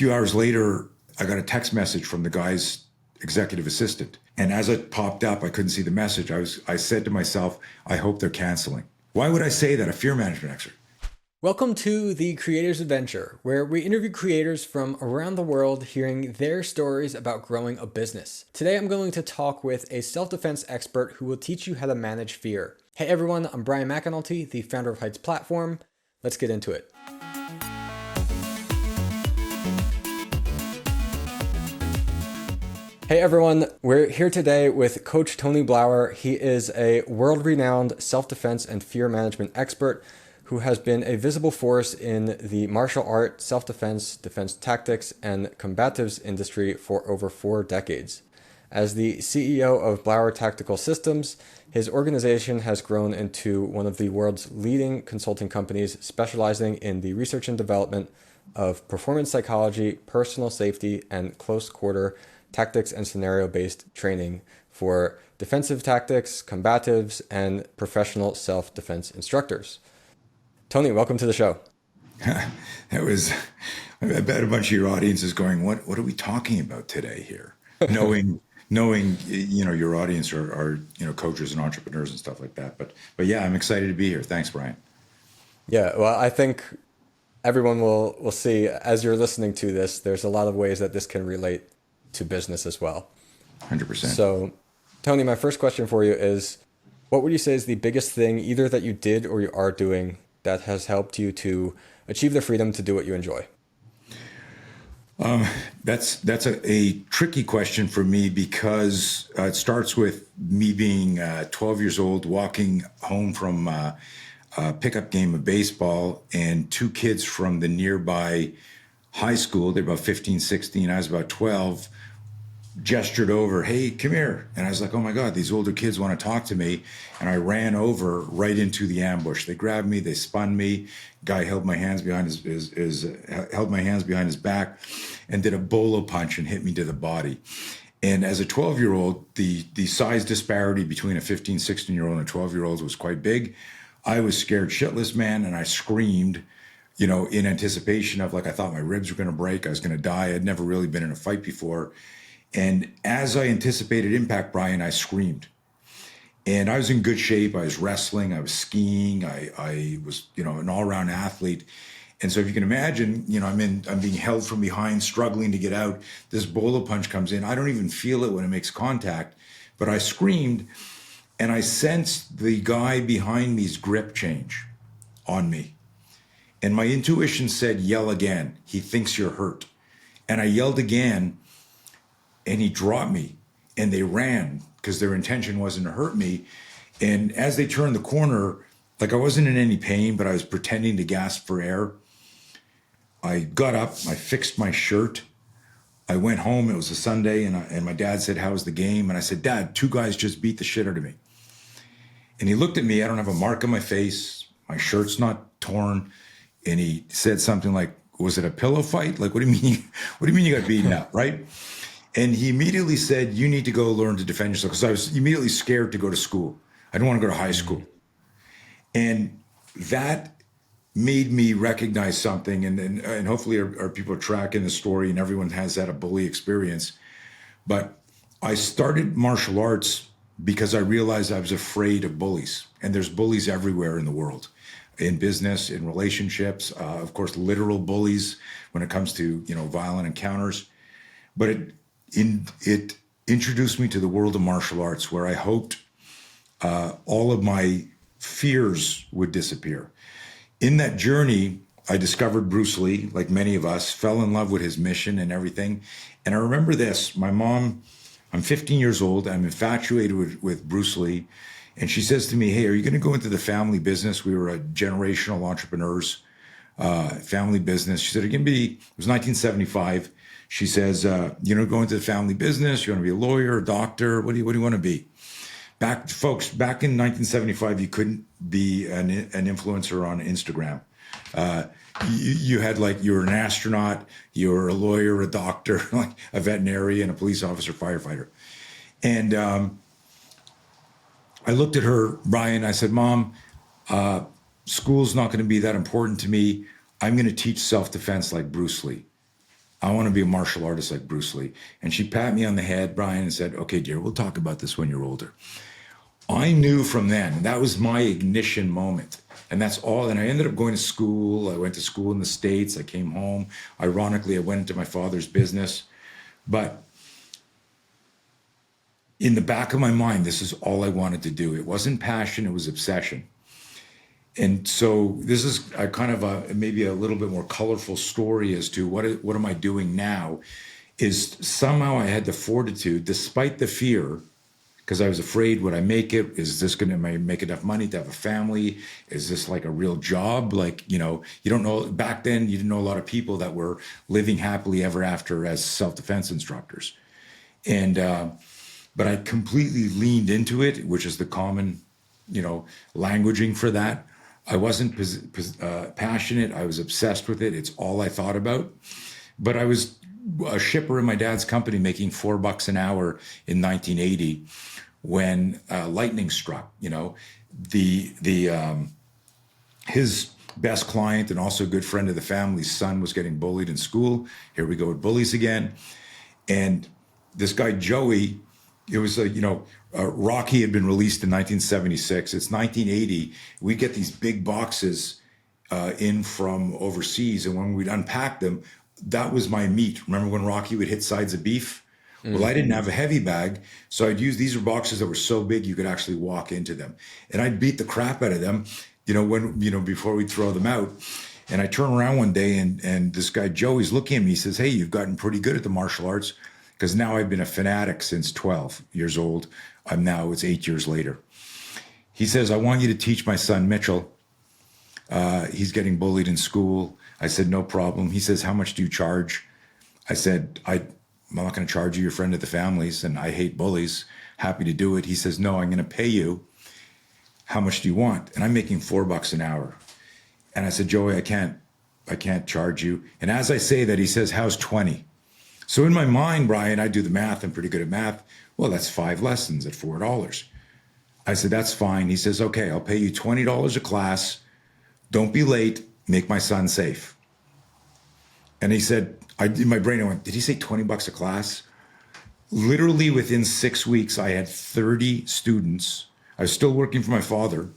few hours later, I got a text message from the guy's executive assistant. And as it popped up, I couldn't see the message. I said to myself, I hope they're canceling. Why would I say that? A fear management expert. Welcome to The Creator's Adventure, where we interview creators from around the world hearing their stories about growing a business. Today, I'm going to talk with a self-defense expert who will teach you how to manage fear. Hey everyone, I'm Brian McAnulty, the founder of Heights Platform. Let's get into it. Hey everyone, we're here today with Coach Tony Blauer. He is a world-renowned self-defense and fear management expert who has been a visible force in the martial art, self-defense, defense tactics, and combatives industry for over 4 decades. As the CEO of Blauer Tactical Systems, his organization has grown into one of the world's leading consulting companies specializing in the research and development of performance psychology, personal safety, and close quarter tactics and scenario-based training for defensive tactics, combatives, and professional self-defense instructors. Tony, welcome to the show. That was, I bet a bunch of your audience is going, what are we talking about today here? Knowing, your audience are coaches and entrepreneurs and stuff like that. But yeah, I'm excited to be here. Thanks, Brian. Yeah, well, I think everyone will see as you're listening to this, there's a lot of ways that this can relate to business as well. 100%. So, Tony, my first question for you is, what would you say is the biggest thing either that you did or you are doing that has helped you to achieve the freedom to do what you enjoy? That's a tricky question for me because it starts with me being 12 years old, walking home from a pickup game of baseball, and 2 kids from the nearby high school, they're about 15, 16, I was about 12, gestured over, hey, come here. And I was like, oh my God, these older kids want to talk to me. And I ran over right into the ambush. They grabbed me, they spun me. Guy held my hands behind his back and did a bolo punch and hit me to the body. And as a 12-year-old, the size disparity between a 15, 16-year-old and a 12-year-old was quite big. I was scared shitless, man, and I screamed, in anticipation of, I thought my ribs were going to break. I was going to die. I'd never really been in a fight before. And as I anticipated impact, Brian, I screamed. And I was in good shape. I was wrestling. I was skiing. I was, an all-around athlete. And so if you can imagine, I'm being held from behind, struggling to get out. This bolo punch comes in. I don't even feel it when it makes contact, but I screamed, and I sensed the guy behind me's grip change on me. And my intuition said, yell again. He thinks you're hurt. And I yelled again, and he dropped me, and they ran because their intention wasn't to hurt me. And as they turned the corner, I wasn't in any pain, but I was pretending to gasp for air. I got up, I fixed my shirt. I went home, it was a Sunday, and my dad said, how was the game? And I said, Dad, 2 guys just beat the shit out of me. And he looked at me, I don't have a mark on my face, my shirt's not torn. And he said something like, was it a pillow fight? What do you mean? What do you mean you got beaten up, right? And he immediately said, you need to go learn to defend yourself. Because I was immediately scared to go to school. I didn't want to go to high school. And that made me recognize something. And hopefully our people are tracking the story and everyone has had a bully experience. But I started martial arts because I realized I was afraid of bullies. And there's bullies everywhere in the world. In business, in relationships, of course, literal bullies when it comes to, violent encounters. But it introduced me to the world of martial arts where I hoped all of my fears would disappear. In that journey, I discovered Bruce Lee, like many of us, fell in love with his mission and everything. And I remember this, my mom, I'm 15 years old, I'm infatuated with Bruce Lee. And she says to me, hey, are you going to go into the family business? We were a generational entrepreneurs, family business. She said, it was 1975. She says, go into the family business. You want to be a lawyer, a doctor? What do you want to be? Back in 1975, you couldn't be an influencer on Instagram. You had you were an astronaut, you were a lawyer, a doctor, a veterinarian, a police officer, firefighter. And I looked at her, Brian, I said, Mom, school's not going to be that important to me. I'm going to teach self-defense like Bruce Lee. I want to be a martial artist like Bruce Lee. And she pat me on the head, Brian, and said, okay, dear, we'll talk about this when you're older. I knew from then, that was my ignition moment. And that's all. And I ended up going to school. I went to school in the States. I came home. Ironically, I went into my father's business. But in the back of my mind, this is all I wanted to do. It wasn't passion, it was obsession. And so this is a kind of maybe a little bit more colorful story as to what am I doing now, is somehow I had the fortitude, despite the fear, because I was afraid, would I make it? Is this going to make enough money to have a family? Is this like a real job? Like, you don't know, back then you didn't know a lot of people that were living happily ever after as self-defense instructors. And, but I completely leaned into it, which is the common, languaging for that. I wasn't passionate. I was obsessed with it. It's all I thought about. But I was a shipper in my dad's company making $4 an hour in 1980 when lightning struck. His best client and also a good friend of the family's son was getting bullied in school. Here we go with bullies again. And this guy, Joey, it was Rocky had been released in 1976. It's 1980. We get these big boxes in from overseas. And when we'd unpack them, that was my meat. Remember when Rocky would hit sides of beef? Well, I didn't have a heavy bag. So I'd use, these were boxes that were so big, you could actually walk into them. And I'd beat the crap out of them, before we'd throw them out. And I turn around one day and this guy, Joey's looking at me. He says, hey, you've gotten pretty good at the martial arts. Because now I've been a fanatic since 12 years old. It's 8 years later. He says, I want you to teach my son, Mitchell. He's getting bullied in school. I said, no problem. He says, how much do you charge? I said, I'm not going to charge you, your friend of the family's, and I hate bullies. Happy to do it. He says, no, I'm going to pay you. How much do you want? And I'm making $4 an hour. And I said, Joey, I can't charge you. And as I say that, he says, how's 20? So in my mind, Brian, I do the math. I'm pretty good at math. Well, that's 5 lessons at $4. I said, that's fine. He says, okay, I'll pay you $20 a class. Don't be late. Make my son safe. And he said, in my brain, I went, did he say $20 a class? Literally within 6 weeks, I had 30 students. I was still working for my father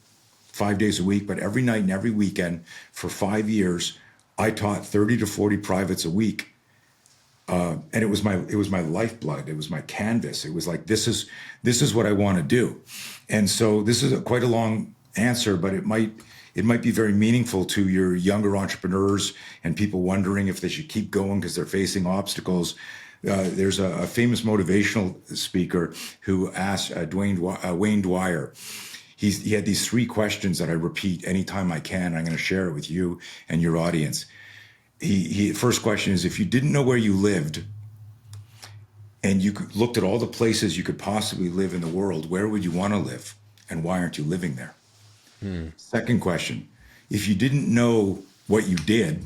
5 days a week, but every night and every weekend for 5 years, I taught 30 to 40 privates a week. And it was my lifeblood. It was my canvas. It was like, this is what I want to do. And so this is quite a long answer, but it might be very meaningful to your younger entrepreneurs and people wondering if they should keep going because they're facing obstacles. There's a famous motivational speaker who asked Wayne Dwyer. He had these 3 questions that I repeat anytime I can. I'm going to share it with you and your audience. First question is, if you didn't know where you lived and you looked at all the places you could possibly live in the world, where would you want to live and why aren't you living there? Second question, if you didn't know what you did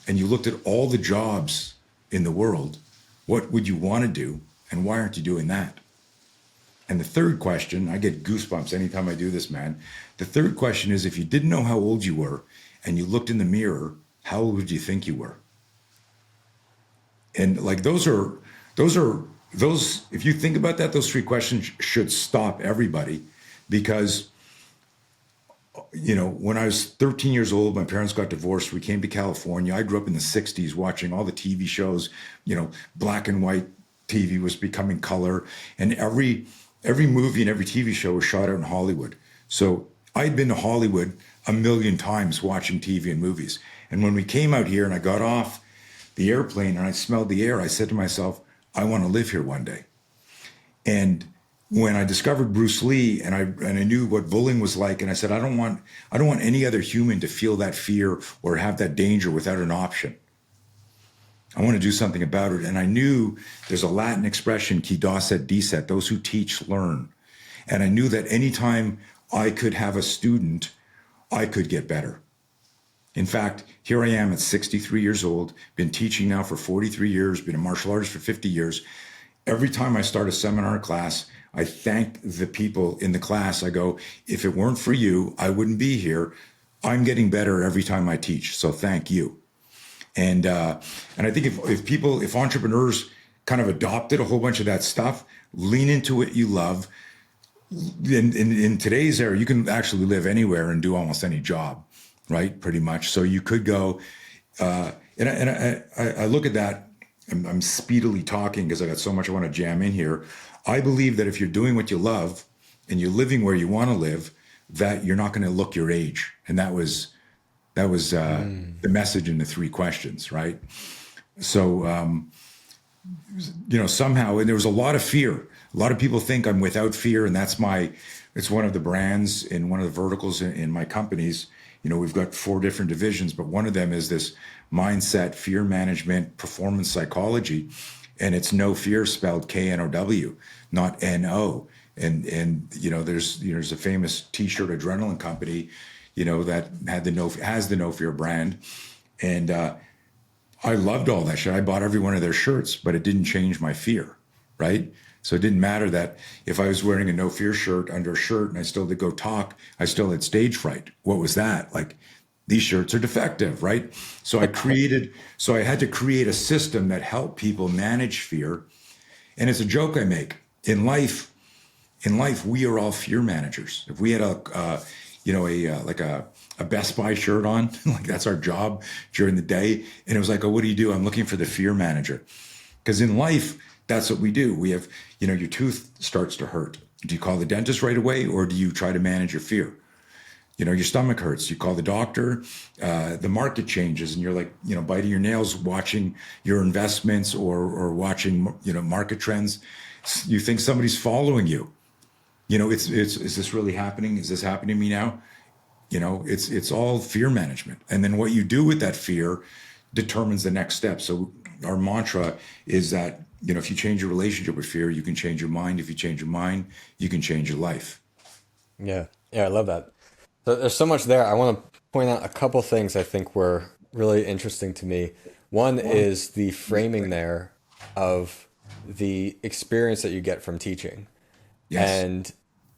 and you looked at all the jobs in the world, what would you want to do and why aren't you doing that? And the third question, I get goosebumps anytime I do this, man. The third question is, if you didn't know how old you were and you looked in the mirror, how old would you think you were? And like those, if you think about that, those 3 questions should stop everybody because, when I was 13 years old, my parents got divorced. We came to California. I grew up in the 60s watching all the TV shows, black and white TV was becoming color. And every movie and every TV show was shot out in Hollywood. So I'd been to Hollywood a million times watching TV and movies. And when we came out here and I got off the airplane and I smelled the air, I said to myself, I want to live here one day. And when I discovered Bruce Lee and I knew what bullying was like, and I said, I don't want any other human to feel that fear or have that danger without an option. I want to do something about it. And I knew there's a Latin expression, qui docet decet, those who teach learn. And I knew that anytime I could have a student, I could get better. In fact, here I am at 63 years old, been teaching now for 43 years, been a martial artist for 50 years. Every time I start a seminar class, I thank the people in the class. I go, if it weren't for you, I wouldn't be here. I'm getting better every time I teach, so thank you. And I think if entrepreneurs kind of adopted a whole bunch of that stuff, lean into what you love. In today's era, you can actually live anywhere and do almost any job, right? Pretty much. So you could go, I look at that. I'm speedily talking because I got so much I want to jam in here. I believe that if you're doing what you love and you're living where you want to live, that you're not going to look your age. And that was the message in the three questions, right? So, somehow, and there was a lot of fear. A lot of people think I'm without fear, and it's one of the brands in one of the verticals in my companies. We've got 4 different divisions, but one of them is this mindset, fear management, performance psychology, and it's no fear spelled KNOW, not NO. And there's a famous T-shirt adrenaline company, that has the no fear brand, and I loved all that shit. I bought every one of their shirts, but it didn't change my fear, right? So it didn't matter that if I was wearing a no fear shirt under a shirt and I still did go talk, I still had stage fright. What was that? Like, these shirts are defective, right? So I had to create a system that helped people manage fear. And it's a joke I make. In life, we are all fear managers. If we had a Best Buy shirt on, like that's our job during the day. And it was like, oh, what do? I'm looking for the fear manager. Because in life, that's what we do. We have, your tooth starts to hurt. Do you call the dentist right away, or do you try to manage your fear? Your stomach hurts. You call the doctor. The market changes, and you're like, biting your nails, watching your investments or watching, market trends. You think somebody's following you. Is this really happening? Is this happening to me now? It's all fear management. And then what you do with that fear determines the next step. So our mantra is that, if you change your relationship with fear, you can change your mind. If you change your mind, you can change your life. Yeah. Yeah, I love that. So there's so much there. I want to point out a couple things I think were really interesting to me. One is the framing there of the experience that you get from teaching. Yes. And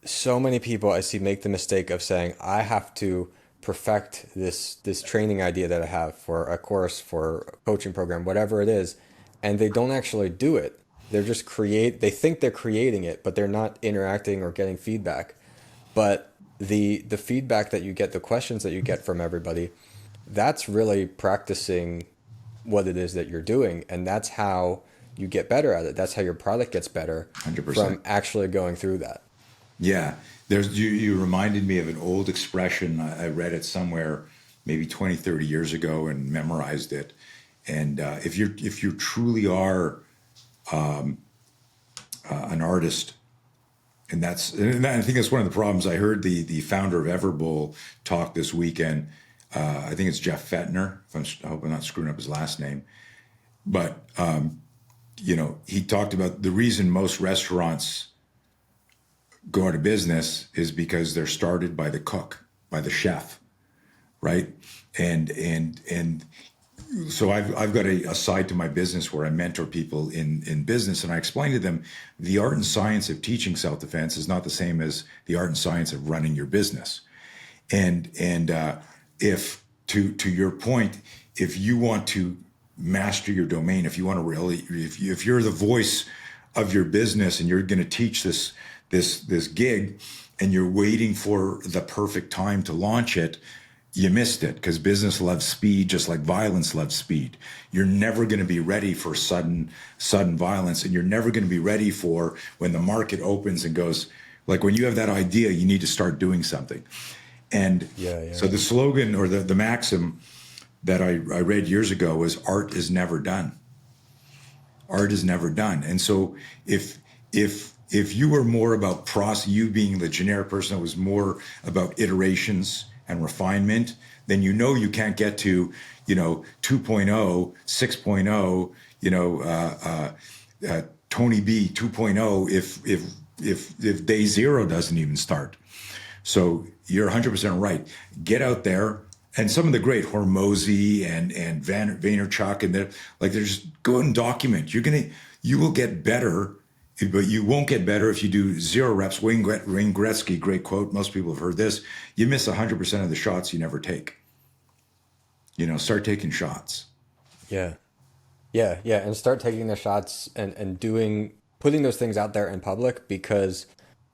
so many people I see make the mistake of saying, I have to perfect this training idea that I have for a course, for a coaching program, whatever it is, and they don't actually do it. They think they're creating it, but they're not interacting or getting feedback. But the feedback that you get, the questions that you get from everybody, that's really practicing what it is that you're doing, and that's how you get better at it. That's how your product gets better 100%. From actually going through that. Yeah, you reminded me of an old expression. I read it somewhere maybe 20, 30 years ago and memorized it. And if you truly are an artist, and I think that's one of the problems. I heard the founder of Everbowl talk this weekend. I think it's Jeff Fettner. I hope I'm not screwing up his last name. But he talked about the reason most restaurants go out of business is because they're started by the cook, by the chef, right? And so I've got a side to my business where I mentor people in business, and I explain to them the art and science of teaching self-defense is not the same as the art and science of running your business. And if to your point, if you want to master your domain, if you want to really, if you're the voice of your business and you're going to teach this gig and you're waiting for the perfect time to launch it, you missed it, because business loves speed just like violence loves speed. You're never going to be ready for sudden violence, and you're never going to be ready for when the market opens and goes, like when you have that idea, you need to start doing something. And so the slogan or the maxim that I read years ago was art is never done. Art is never done. And so if you were more about you being the generic person that was more about iterations and refinement, then you can't get to 2.0, 6.0, Tony B 2.0 if day zero doesn't even start. So you're 100% right. Get out there. And some of the great Hormozy and Vaynerchuk, and they're just go and document. You will get better, but you won't get better if you do 0 reps. Wayne Gretzky, great quote. Most people have heard this. You miss 100% of the shots you never take. Start taking shots. Yeah. Yeah. And start taking the shots and putting those things out there in public, because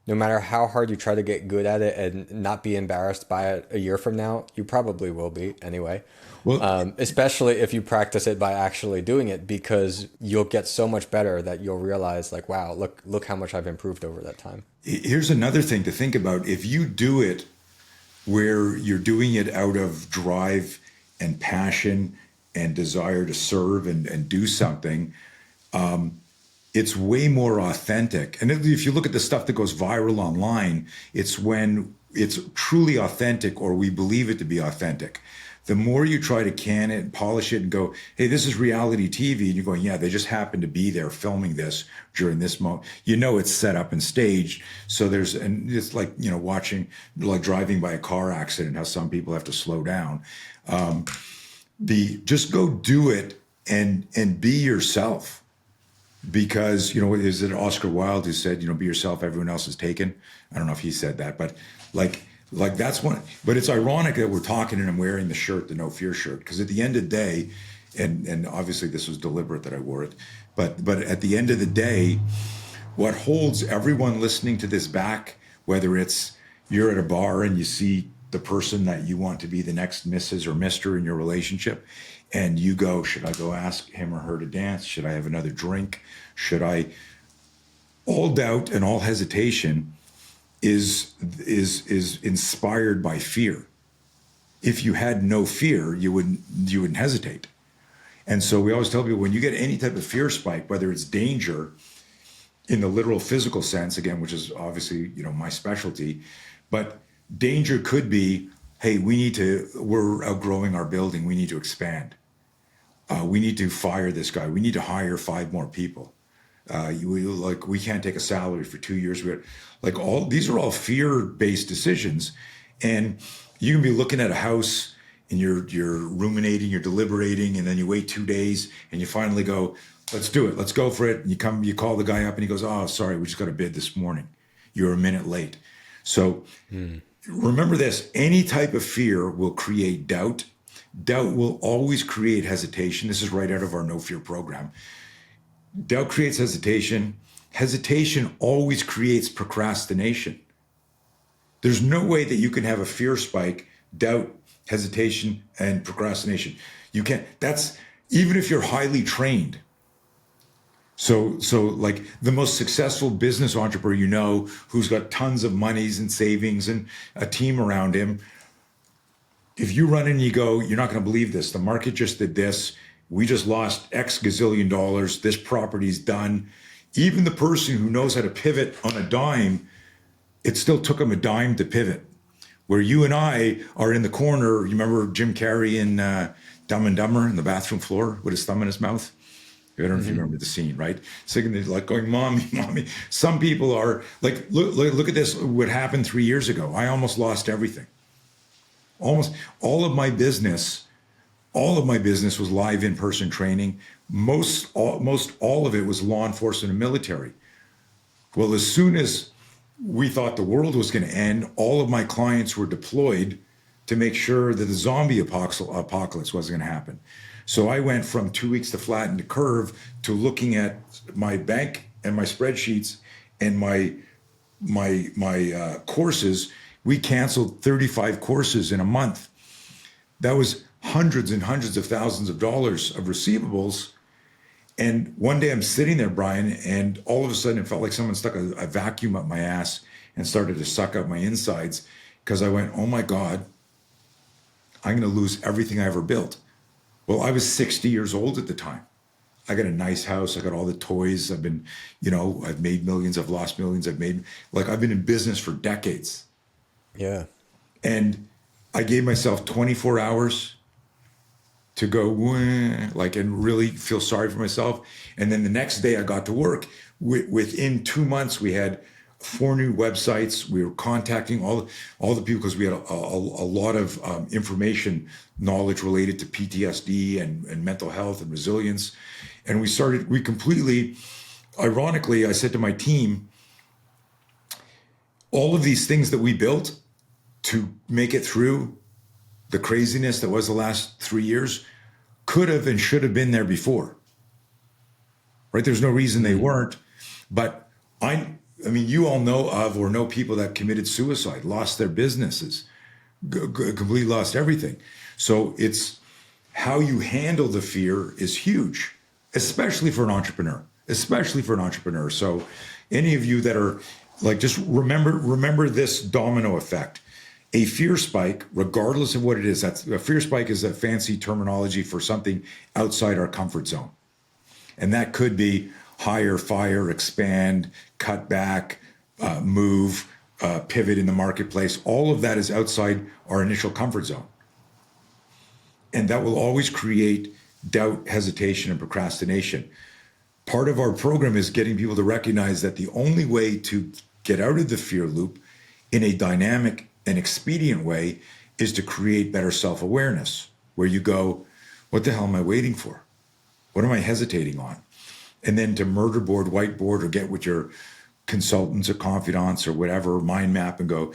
no matter how hard you try to get good at it and not be embarrassed by it a year from now, you probably will be anyway. Well, Especially if you practice it by actually doing it, because you'll get so much better that you'll realize, like, wow, look how much I've improved over that time. here's another thing to think about. If you do it where you're doing it out of drive and passion and desire to serve and do something, it's way more authentic. And if you look at the stuff that goes viral online, it's when it's truly authentic, or we believe it to be authentic. The more you try to can it and polish it and go, hey, this is reality TV, and you're going, yeah, they just happen to be there filming this during this moment. You know, it's set up and staged. So and it's like, watching, like driving by a car accident, how some people have to slow down. Just go do it and be yourself. Because, is it Oscar Wilde who said, be yourself, everyone else is taken? I don't know if he said that, but like that's one. But it's ironic that we're talking and I'm wearing the shirt, the No Fear shirt, because at the end of the day, and obviously this was deliberate that I wore it, but at the end of the day, what holds everyone listening to this back, whether it's you're at a bar and you see the person that you want to be the next Mrs. or Mr. in your relationship, and you go, should I go ask him or her to dance? Should I have another drink? Should I? All doubt and all hesitation is inspired by fear. If you had no fear, you wouldn't hesitate. And so we always tell people, when you get any type of fear spike, whether it's danger in the literal physical sense, again, which is obviously, my specialty, but danger could be, hey, we're outgrowing our building. We need to expand. We need to fire this guy. We need to hire 5 more people. We can't take a salary for 2 years. These are all fear-based decisions. And you can be looking at a house and you're ruminating, you're deliberating, and then you wait 2 days and you finally go, let's do it. Let's go for it. And you call the guy up and he goes, oh, sorry, we just got a bid this morning. You're a minute late. So remember this, any type of fear will create doubt. Doubt will always create hesitation. This is right out of our No Fear program. Doubt creates hesitation. Hesitation always creates procrastination. There's no way that you can have a fear spike, doubt, hesitation, and procrastination. You can't. That's even if you're highly trained. So like the most successful business entrepreneur, who's got tons of monies and savings and a team around him, if you run in and you go, you're not going to believe this. The market just did this. We just lost X gazillion dollars. This property's done. Even the person who knows how to pivot on a dime, it still took them a dime to pivot. Where you and I are in the corner. You remember Jim Carrey in Dumb and Dumber in the bathroom floor with his thumb in his mouth? I don't know if you remember the scene, right? Sitting there like going, mommy, mommy. Some people are like, look at this. What happened 3 years ago? I almost lost everything. Almost all of my business was live in-person training. Most all of it was law enforcement and military. Well, as soon as we thought the world was going to end, all of my clients were deployed to make sure that the zombie apocalypse wasn't going to happen. So I went from 2 weeks to flatten the curve to looking at my bank and my spreadsheets and my courses. We canceled 35 courses in a month. That was hundreds and hundreds of thousands of dollars of receivables. And one day I'm sitting there, Brian, and all of a sudden it felt like someone stuck a vacuum up my ass and started to suck out my insides, because I went, oh my God, I'm going to lose everything I ever built. Well, I was 60 years old at the time. I got a nice house. I got all the toys. I've made millions. I've lost millions. I've been in business for decades. Yeah. And I gave myself 24 hours to go and really feel sorry for myself. And then the next day I got to work. Within 2 months, we had 4 new websites. We were contacting all the people, because we had a lot of information, knowledge related to PTSD and mental health and resilience. And we completely, ironically, I said to my team, all of these things that we built to make it through the craziness that was the last 3 years could have and should have been there before, right? There's no reason they weren't. But I mean, you all know of or know people that committed suicide, lost their businesses, completely lost everything. So it's how you handle the fear is huge, especially for an entrepreneur, especially for an entrepreneur. So any of you that are like, just remember this domino effect. A fear spike, regardless of what it is, that's a fear spike is a fancy terminology for something outside our comfort zone. And that could be hire, fire, expand, cut back, move, pivot in the marketplace. All of that is outside our initial comfort zone. And that will always create doubt, hesitation, and procrastination. Part of our program is getting people to recognize that the only way to get out of the fear loop in a dynamic and expedient way is to create better self-awareness, where you go, what the hell am I waiting for? What am I hesitating on? And then to murder board, whiteboard, or get with your consultants or confidants or whatever, mind map and go,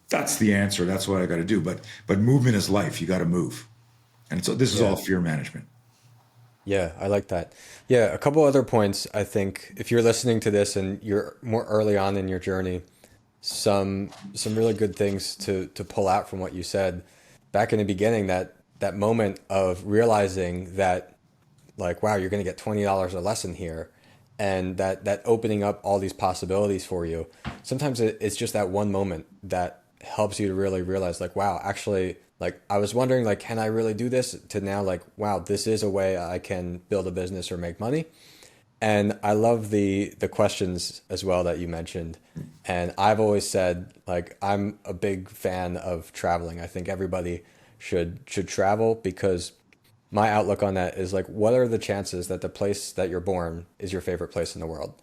that's the answer. That's what I got to do. But movement is life. You got to move. And so this is all fear management. Yeah, I like that. Yeah, a couple other points. I think if you're listening to this and you're more early on in your journey, some really good things to pull out from what you said back in the beginning. That moment of realizing that, like, wow, you're going to get $20 a lesson here, and that opening up all these possibilities for you. Sometimes it's just that one moment that helps you to really realize, like, wow, actually, like, I was wondering, like, can I really do this, to now, like, wow, this is a way I can build a business or make money. And I love the questions as well that you mentioned. And I've always said, like, I'm a big fan of traveling. I think everybody should travel, because my outlook on that is, like, what are the chances that the place that you're born is your favorite place in the world?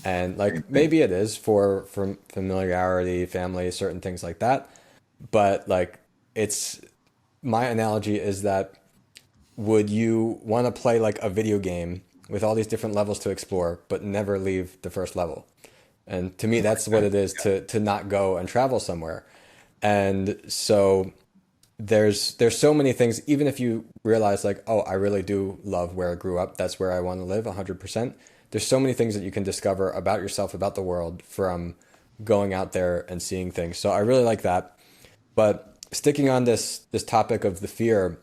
And, like, maybe it is for familiarity, family, certain things like that. But, like, it's, my analogy is that, would you want to play like a video game with all these different levels to explore, but never leave the first level? And to me, that's what it is to not go and travel somewhere. And so there's so many things, even if you realize, like, oh, I really do love where I grew up, that's where I want to live 100%. There's so many things that you can discover about yourself, about the world, from going out there and seeing things. So I really like that. But sticking on this topic of the fear,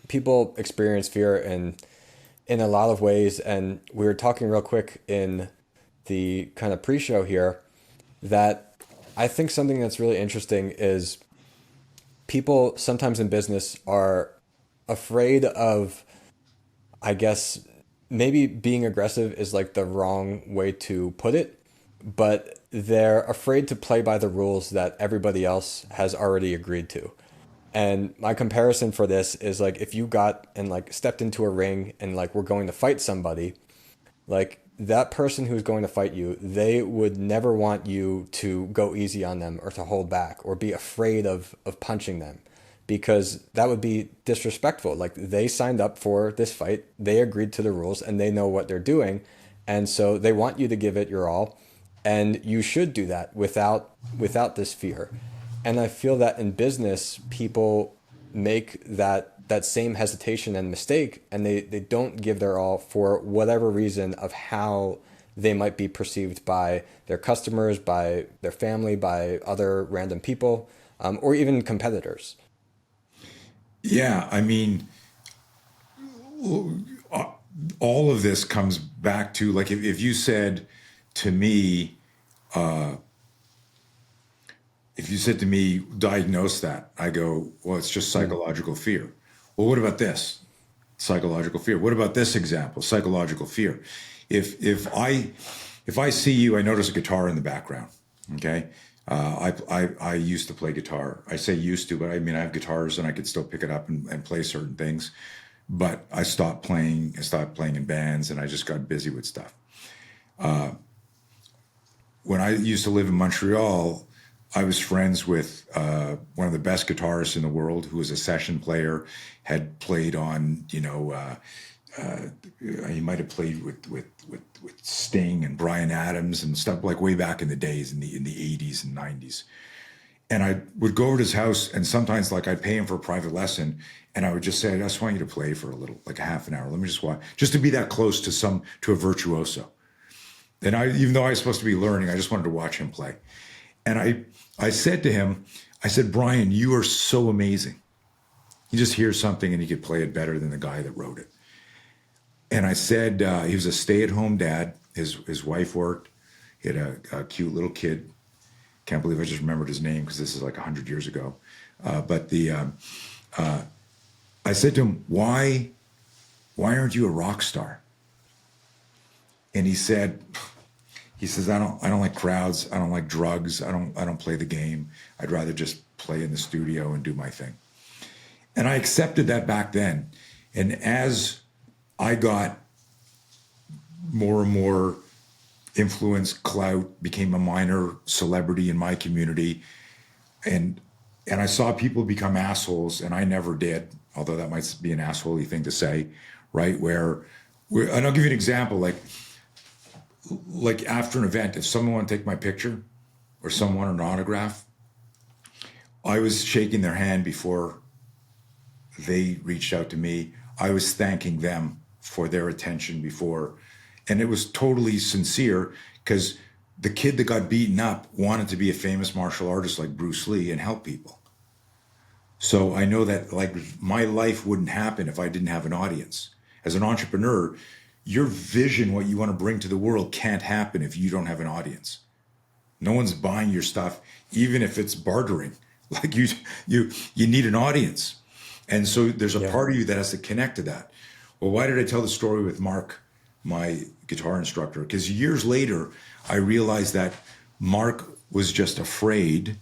people experience fear in a lot of ways. And we were talking real quick in the kind of pre-show here that I think something that's really interesting is people sometimes in business are afraid of, I guess, maybe being aggressive is like the wrong way to put it, but they're afraid to play by the rules that everybody else has already agreed to. And my comparison for this is, like, if you got and, like, stepped into a ring and, like, we're going to fight somebody, like, that person who's going to fight you, they would never want you to go easy on them or to hold back or be afraid of punching them, because that would be disrespectful. Like, they signed up for this fight, they agreed to the rules, and they know what they're doing. And so they want you to give it your all. And you should do that without this fear. And I feel that in business, people make that same hesitation and mistake, and they don't give their all for whatever reason of how they might be perceived by their customers, by their family, by other random people, or even competitors. Yeah, I mean, all of this comes back to, like, if you said to me, diagnose that, I go, well, it's just psychological fear. Well, what about this? Psychological fear. What about this example? Psychological fear. If I see you, I notice a guitar in the background. Okay. I used to play guitar. I say used to, but I mean, I have guitars and I could still pick it up and play certain things. But I stopped playing. I stopped playing in bands, and I just got busy with stuff. When I used to live in Montreal, I was friends with one of the best guitarists in the world, who was a session player, had played on, he might have played with Sting and Bryan Adams and stuff, like way back in the days, in the 80s and 90s. And I would go over to his house, and sometimes like I'd pay him for a private lesson, and I would just say, I just want you to play for a little, like a half an hour. Let me just watch, just to be that close to a virtuoso. And even though I was supposed to be learning, I just wanted to watch him play. And I said to him, I said, Brian, you are so amazing. You just hear something and you could play it better than the guy that wrote it. And I said, he was a stay-at-home dad. His wife worked. He had a cute little kid. Can't believe I just remembered his name because this is like 100 years ago. But I said to him, why aren't you a rock star? And he says, I don't like crowds. I don't like drugs. I don't play the game. I'd rather just play in the studio and do my thing. And I accepted that back then. And as I got more and more influence, clout, became a minor celebrity in my community, and I saw people become assholes, and I never did, although that might be an asshole-y thing to say, right? And I'll give you an example, like after an event, if someone wanted to take my picture or someone wanted an autograph, I was shaking their hand before they reached out to me. I was thanking them for their attention before. And it was totally sincere because the kid that got beaten up wanted to be a famous martial artist like Bruce Lee and help people. So I know that like my life wouldn't happen if I didn't have an audience. As an entrepreneur, your vision, what you want to bring to the world can't happen if you don't have an audience. No one's buying your stuff, even if it's bartering. Like you need an audience. And so there's a part of you that has to connect to that. Well, why did I tell the story with Mark, my guitar instructor? Because years later, I realized that Mark was just afraid,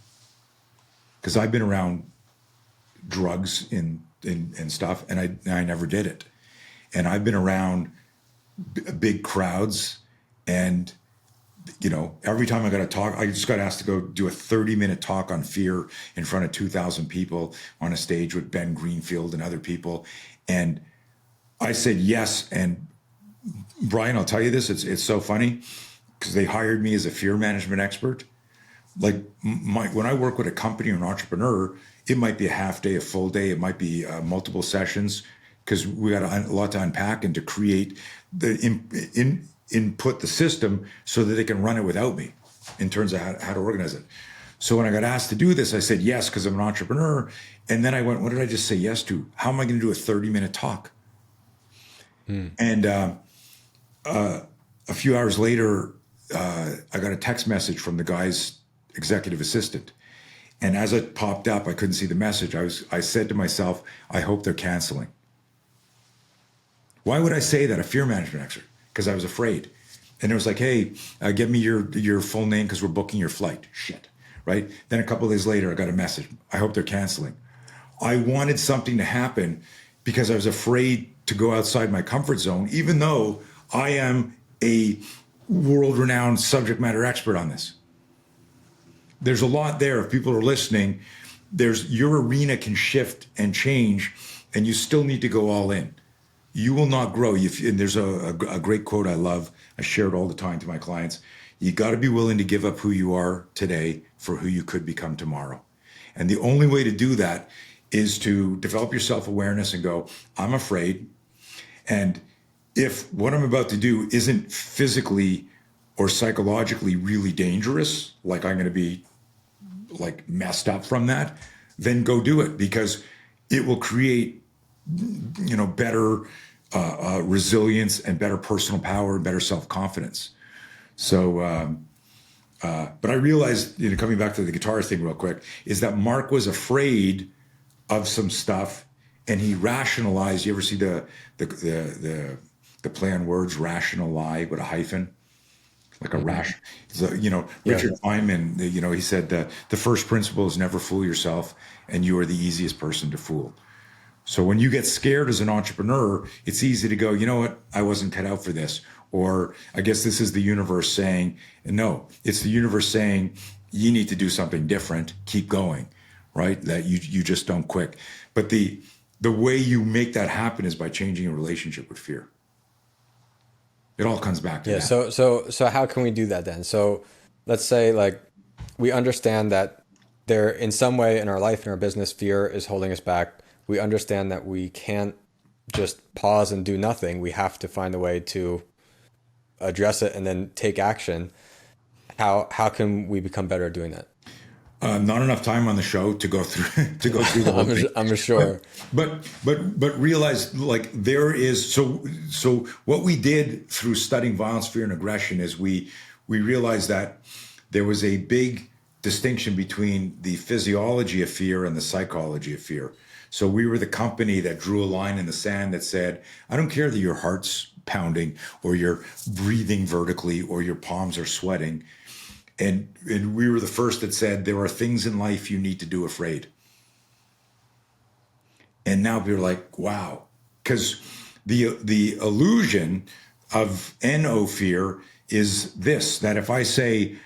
because I've been around drugs and stuff, and I never did it. And I've been around big crowds, and every time I got to talk, I just got asked to go do a 30-minute talk on fear in front of 2,000 people on a stage with Ben Greenfield and other people. And I said yes. And Brian, I'll tell you this, it's so funny because they hired me as a fear management expert. Like when I work with a company or an entrepreneur, it might be a half day, a full day, it might be multiple sessions, because we got a lot to unpack and to create input the system so that they can run it without me in terms of how to organize it. So when I got asked to do this, I said yes because I'm an entrepreneur. And then I went, what did I just say yes to? How am I going to do a 30-minute talk? And a few hours later, I got a text message from the guy's executive assistant. And as it popped up, I couldn't see the message. I said to myself, I hope they're canceling. Why would I say that? A fear management expert? Because I was afraid. And it was like, hey, give me your full name because we're booking your flight. Shit, right? Then a couple of days later, I got a message. I hope they're canceling. I wanted something to happen because I was afraid to go outside my comfort zone, even though I am a world-renowned subject matter expert on this. There's a lot there. If people are listening, your arena can shift and change, and you still need to go all in. You will not grow. And there's a great quote I love. I share it all the time to my clients. You got to be willing to give up who you are today for who you could become tomorrow. And the only way to do that is to develop your self-awareness and go, I'm afraid. And if what I'm about to do isn't physically or psychologically really dangerous, like I'm going to be like messed up from that, then go do it, because it will create better resilience and better personal power and better self-confidence. So, but I realized, coming back to the guitarist thing real quick, is that Mark was afraid of some stuff, and he rationalized. You ever see the play on words, rational lie with a hyphen? Like a rash. So, Richard Feynman, he said that the first principle is never fool yourself, and you are the easiest person to fool. So when you get scared as an entrepreneur, it's easy to go, you know what, I wasn't cut out for this. Or I guess this is the universe saying, no, it's the universe saying, you need to do something different, keep going, right? That you just don't quit. But the way you make that happen is by changing your relationship with fear. It all comes back to that. So how can we do that then? So let's say like we understand that there, in some way in our life, in our business, fear is holding us back. We understand that we can't just pause and do nothing. We have to find a way to address it and then take action. How can we become better at doing that? Not enough time on the show to go through to go through the whole thing. I'm sure. But realize, like, there is, so what we did through studying violence, fear, and aggression is we realized that there was a big distinction between the physiology of fear and the psychology of fear. So we were the company that drew a line in the sand that said, I don't care that your heart's pounding or you're breathing vertically or your palms are sweating. And we were the first that said there are things in life you need to do afraid. And now people are like, wow. Because the illusion of NO fear is this, that if I say,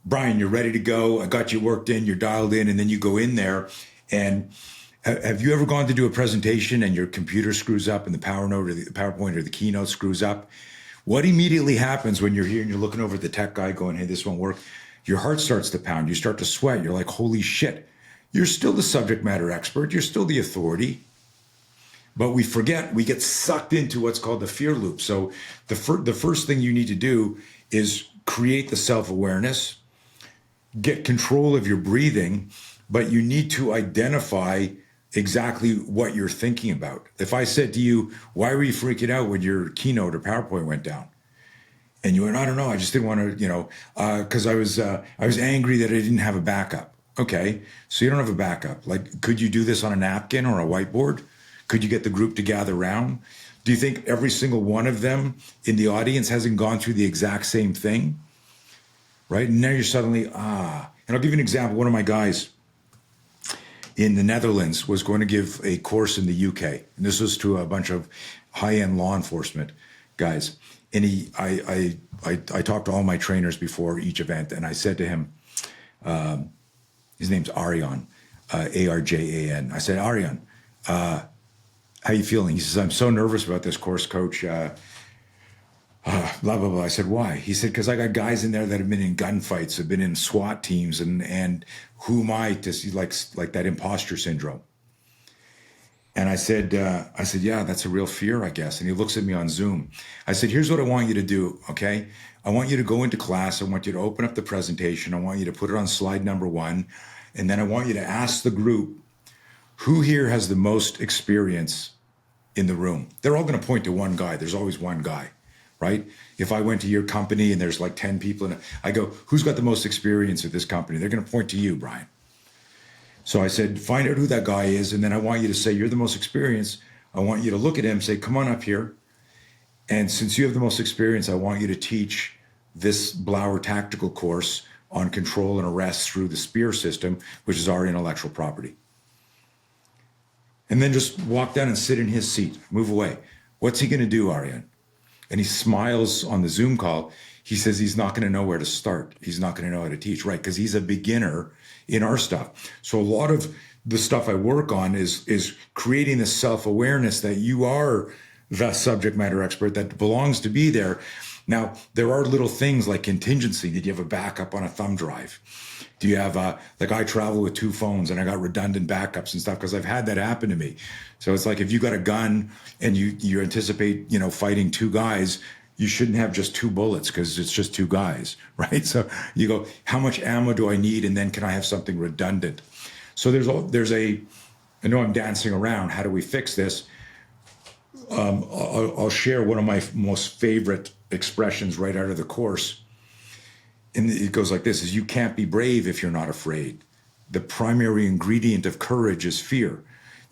Brian, you're ready to go, I got you worked in, you're dialed in, and then you go in there, and have you ever gone to do a presentation and your computer screws up and the PowerPoint or the keynote screws up? What immediately happens when you're here and you're looking over at the tech guy going, hey, this won't work? Your heart starts to pound. You start to sweat. You're like, holy shit. You're still the subject matter expert. You're still the authority. But we forget, we get sucked into what's called the fear loop. So the first thing you need to do is create the self-awareness, get control of your breathing, but you need to identify exactly what you're thinking about. If I said to you, why were you freaking out when your keynote or PowerPoint went down? And you went, I don't know, I just didn't want to, because I was angry that I didn't have a backup. Okay, so you don't have a backup. Like, could you do this on a napkin or a whiteboard? Could you get the group to gather around? Do you think every single one of them in the audience hasn't gone through the exact same thing? Right? And now you're suddenly, and I'll give you an example. One of my guys in the Netherlands was going to give a course in the UK. And this was to a bunch of high-end law enforcement guys. And I talked to all my trainers before each event, and I said to him, his name's Arjan, Arjan. I said, Arjan, how you feeling? He says, I'm so nervous about this course, coach. Blah, blah, blah. I said, why? He said, because I got guys in there that have been in gunfights, have been in SWAT teams, and who am I to see, like that imposter syndrome? And I said, yeah, that's a real fear, I guess. And he looks at me on Zoom. I said, here's what I want you to do, okay? I want you to go into class. I want you to open up the presentation. I want you to put it on slide number 1. And then I want you to ask the group, who here has the most experience in the room? They're all going to point to one guy. There's always one guy, right? If I went to your company and there's like 10 people, and I go, who's got the most experience at this company? They're going to point to you, Brian. So I said, find out who that guy is, and then I want you to say, you're the most experienced. I want you to look at him and say, come on up here. And since you have the most experience, I want you to teach this Blauer tactical course on control and arrest through the SPEAR system, which is our intellectual property. And then just walk down and sit in his seat, move away. What's he going to do, Aryan? And he smiles on the Zoom call. He says he's not going to know where to start. He's not going to know how to teach, right? Because he's a beginner in our stuff. So a lot of the stuff I work on is creating this self-awareness that you are the subject matter expert that belongs to be there. Now, there are little things like contingency. Did you have a backup on a thumb drive? Do you have like I travel with 2 phones and I got redundant backups and stuff because I've had that happen to me. So it's like if you got a gun and you anticipate, fighting 2 guys, you shouldn't have just 2 bullets because it's just 2 guys, right? So you go, how much ammo do I need? And then can I have something redundant? So I know I'm dancing around. How do we fix this? I'll share one of my most favorite expressions right out of the course. And it goes like this, is you can't be brave if you're not afraid. The primary ingredient of courage is fear.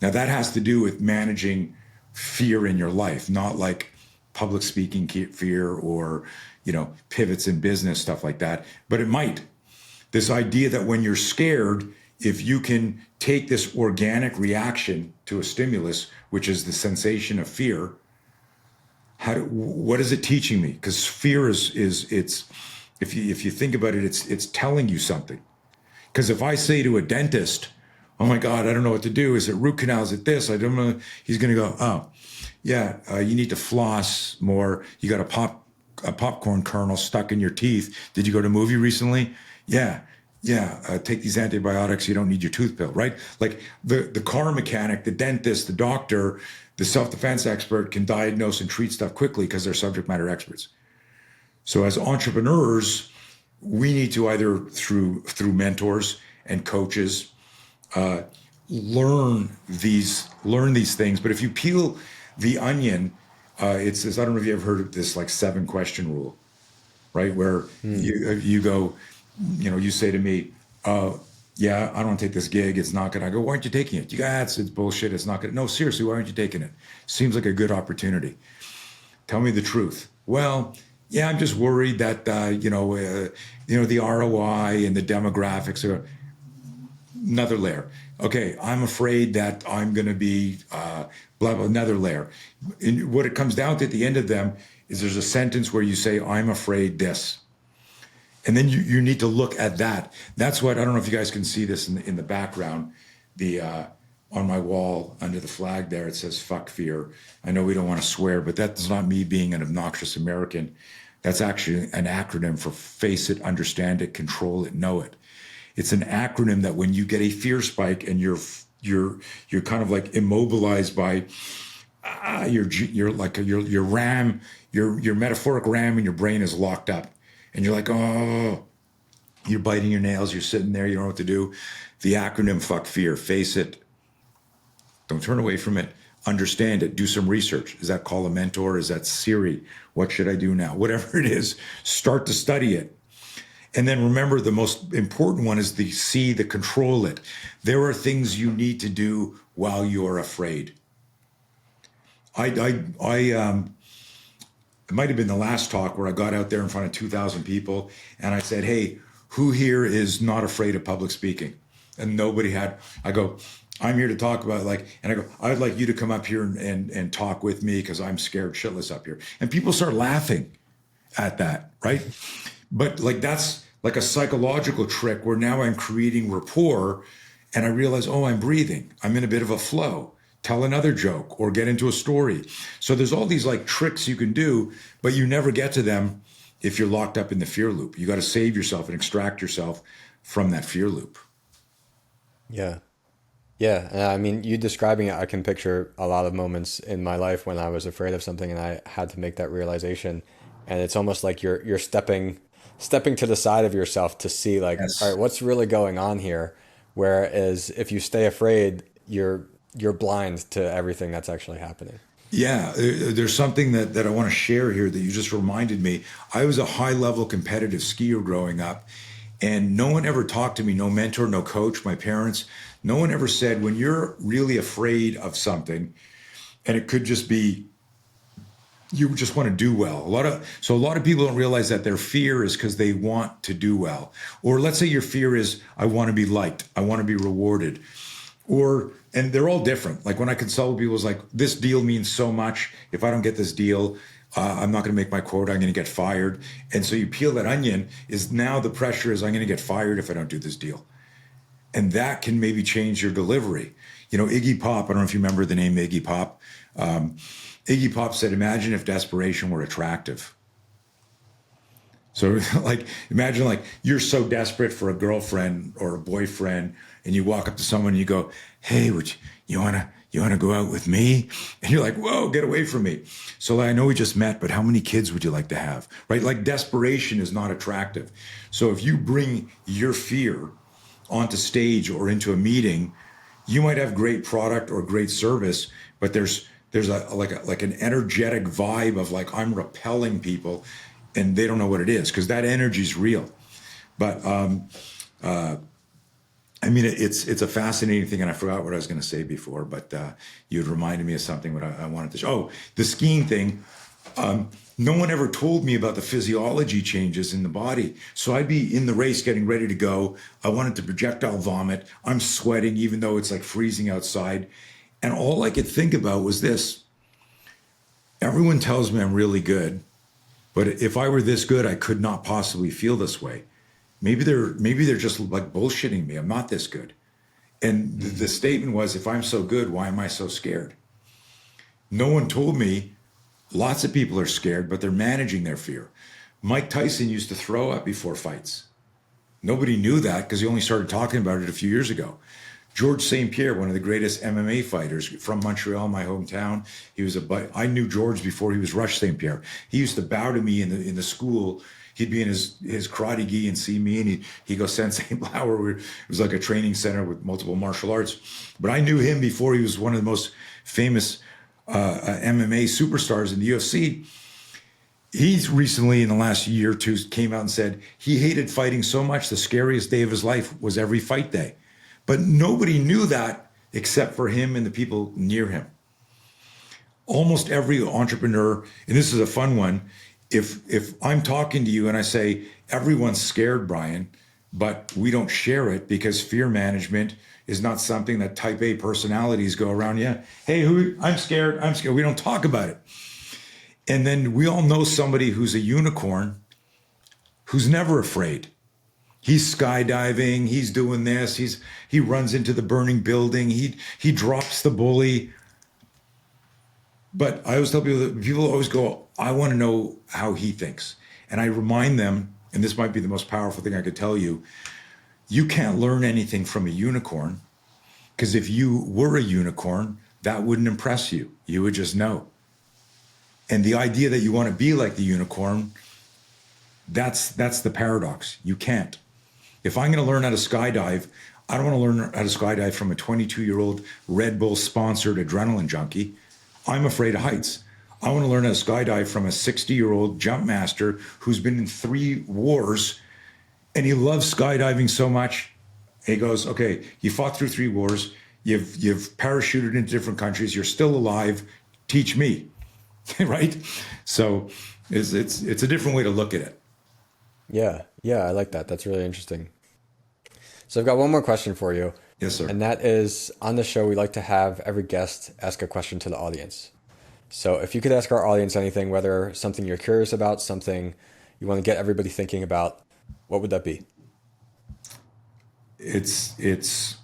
Now that has to do with managing fear in your life, not like public speaking fear or, pivots in business, stuff like that. But it might. This idea that when you're scared, if you can take this organic reaction to a stimulus, which is the sensation of fear, what is it teaching me? Because fear is if you think about it, it's telling you something. Because if I say to a dentist, oh my God, I don't know what to do. Is it root canal? Is it this? I don't know. He's going to go, oh, yeah, you need to floss more. You got a popcorn kernel stuck in your teeth. Did you go to a movie recently? Yeah. Yeah, take these antibiotics. You don't need your tooth pill, right? Like the car mechanic, the dentist, the doctor, the self-defense expert can diagnose and treat stuff quickly because they're subject matter experts. So as entrepreneurs, we need to either through mentors and coaches learn these things. But if you peel the onion, it's this, I don't know if you ever heard of this like 7 question rule, right? Where you go, you say to me, yeah, I don't want to take this gig. It's not good. I go, why aren't you taking it? You go, it's bullshit. It's not good. No, seriously, why aren't you taking it? Seems like a good opportunity. Tell me the truth. Well, yeah, I'm just worried that the ROI and the demographics are another layer. Okay, I'm afraid that I'm going to be blah blah. Another layer. And what it comes down to at the end of them is there's a sentence where you say, "I'm afraid this." And then you need to look at that. That's what, I don't know if you guys can see this in the background, the on my wall under the flag there, it says "fuck fear." I know we don't want to swear, but that's not me being an obnoxious American. That's actually an acronym for face it, understand it, control it, know it. It's an acronym that when you get a fear spike and you're kind of like immobilized by your like your RAM, your metaphoric RAM in your brain is locked up. And you're like, oh, you're biting your nails, you're sitting there, you don't know what to do. The acronym fuck fear, face it, don't turn away from it, understand it, do some research. Is that call a mentor? Is that Siri? What should I do now? Whatever it is, start to study it. And then remember, the most important one is the C, the control it. There are things you need to do while you're afraid. It might have been the last talk where I got out there in front of 2,000 people and I said, hey, who here is not afraid of public speaking? And nobody had. I go, I'm here to talk about and I go, I'd like you to come up here and talk with me because I'm scared shitless up here. And people start laughing at that, right? But that's like a psychological trick where now I'm creating rapport and I realize, oh, I'm breathing. I'm in a bit of a flow. Tell another joke or get into a story. So there's all these like tricks you can do, but you never get to them if you're locked up in the fear loop. You got to save yourself and extract yourself from that fear loop. Yeah. Yeah. I mean, you describing it, I can picture a lot of moments in my life when I was afraid of something and I had to make that realization. And it's almost like you're stepping to the side of yourself to see like, Yes. all right, what's really going on here? Whereas if you stay afraid, you're blind to everything that's actually happening. Yeah, there's something that I want to share here that you just reminded me. I was a high level competitive skier growing up, and no one ever talked to me, no mentor, no coach, my parents. No one ever said, when you're really afraid of something, and it could just be you just want to do well. A lot of people don't realize that their fear is because they want to do well. Or let's say your fear is, I want to be liked, I want to be rewarded. And they're all different. Like when I consult with people, it's like, this deal means so much. If I don't get this deal, I'm not going to make my quota. I'm going to get fired. And so you peel that onion is now the pressure is I'm going to get fired if I don't do this deal. And that can maybe change your delivery. Iggy Pop, I don't know if you remember the name Iggy Pop. Iggy Pop said, imagine if desperation were attractive. So imagine you're so desperate for a girlfriend or a boyfriend and you walk up to someone and you go, hey, you want to go out with me? And you're like, whoa, get away from me. So I know we just met, but how many kids would you like to have? Right? Like desperation is not attractive. So if you bring your fear onto stage or into a meeting, you might have great product or great service, but there's an energetic vibe of I'm repelling people and they don't know what it is because that energy is real. But I mean, it's a fascinating thing, and I forgot what I was going to say before, but you had reminded me of something what I wanted to show. Oh, the skiing thing. No one ever told me about the physiology changes in the body. So I'd be in the race getting ready to go. I wanted to projectile vomit. I'm sweating even though it's freezing outside. And all I could think about was this. Everyone tells me I'm really good, but if I were this good, I could not possibly feel this way. Maybe they're just bullshitting me. I'm not this good. And the statement was, if I'm so good, why am I so scared? No one told me lots of people are scared, but they're managing their fear. Mike Tyson used to throw up before fights. Nobody knew that because he only started talking about it a few years ago. George St. Pierre, one of the greatest MMA fighters from Montreal, my hometown. I knew George before he was Rush St. Pierre. He used to bow to me in the school. He'd be in his karate gi and see me, and he'd go, Sensei Blauer. It was like a training center with multiple martial arts. But I knew him before he was one of the most famous MMA superstars in the UFC. He's recently, in the last year or two, came out and said he hated fighting so much the scariest day of his life was every fight day. But nobody knew that except for him and the people near him. Almost every entrepreneur, and this is a fun one, if I'm talking to you and I say, everyone's scared, Brian, but we don't share it because fear management is not something that type A personalities go around, yeah, hey, I'm scared. We don't talk about it. And then we all know somebody who's a unicorn who's never afraid. He's skydiving, he's doing this, he runs into the burning building, he drops the bully. But I always tell people that people always go, I want to know how he thinks. And I remind them, and this might be the most powerful thing I could tell you, you can't learn anything from a unicorn, because if you were a unicorn, that wouldn't impress you. You would just know. And the idea that you want to be like the unicorn, that's the paradox. You can't. If I'm going to learn how to skydive, I don't want to learn how to skydive from a 22-year-old Red Bull sponsored adrenaline junkie. I'm afraid of heights. I want to learn how to skydive from a 60-year-old jump master who's been in 3 wars, and he loves skydiving so much. He goes, okay, you fought through 3 wars, you've parachuted into different countries, you're still alive, teach me. Right? So it's a different way to look at it. Yeah, I like that. That's really interesting. So I've got one more question for you. Yes, sir. And that is, on the show, we like to have every guest ask a question to the audience. So if you could ask our audience anything, whether something you're curious about, something you want to get everybody thinking about, what would that be? It's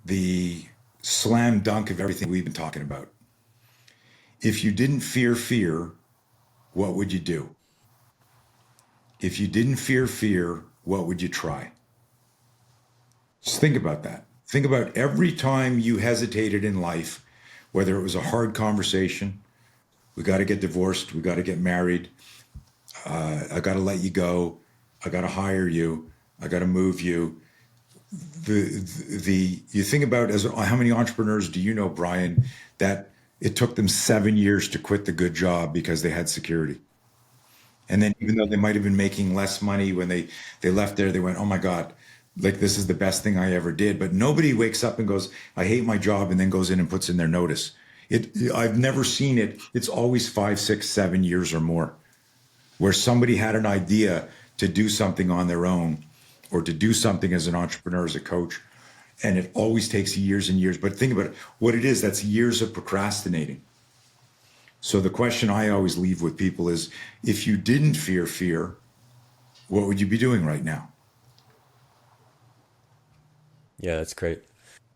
the slam dunk of everything we've been talking about. If you didn't fear fear, what would you do? If you didn't fear fear, what would you try? Just think about that. Think about every time you hesitated in life, whether it was a hard conversation, we got to get divorced, we got to get married, I got to let you go, I got to hire you, I got to move you. You think about how many entrepreneurs do you know, Brian, that it took them 7 years to quit the good job because they had security. And then even though they might have been making less money when they left there, they went, oh my God, like this is the best thing I ever did. But nobody wakes up and goes, I hate my job, and then goes in and puts in their notice. I've never seen it. It's always 5, 6, 7 years or more where somebody had an idea to do something on their own or to do something as an entrepreneur, as a coach. And it always takes years and years. But think about it, what it is, that's years of procrastinating. So the question I always leave with people is, if you didn't fear fear, what would you be doing right now? Yeah, that's great.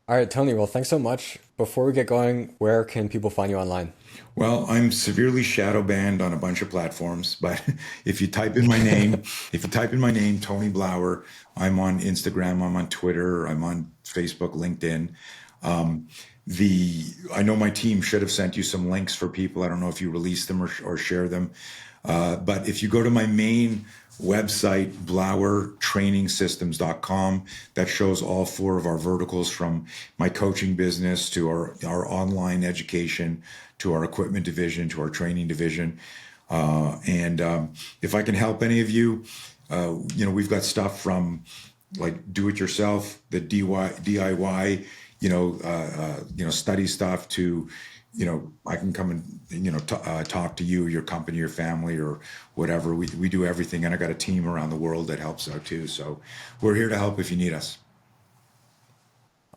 All right, Tony, well, thanks so much. Before we get going, where can people find you online? Well, I'm severely shadow banned on a bunch of platforms, but if you type in my name, Tony Blauer, I'm on Instagram, I'm on Twitter, I'm on Facebook, LinkedIn. I know my team should have sent you some links for people. I don't know if you release them or share them. But if you go to my main website, blauertrainingsystems.com, that shows all 4 of our verticals, from my coaching business to our online education, to our equipment division, to our training division. And if I can help any of you, we've got stuff from like do-it-yourself, the DIY, study stuff, to, I can come and, talk to you, your company, your family, or whatever. We do everything. And I got a team around the world that helps out too. So we're here to help if you need us.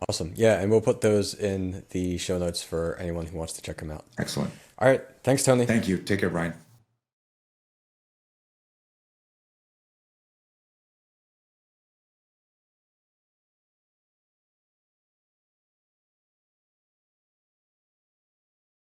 Awesome. Yeah, and we'll put those in the show notes for anyone who wants to check them out. Excellent. All right. Thanks, Tony. Thank you. Take care, Brian.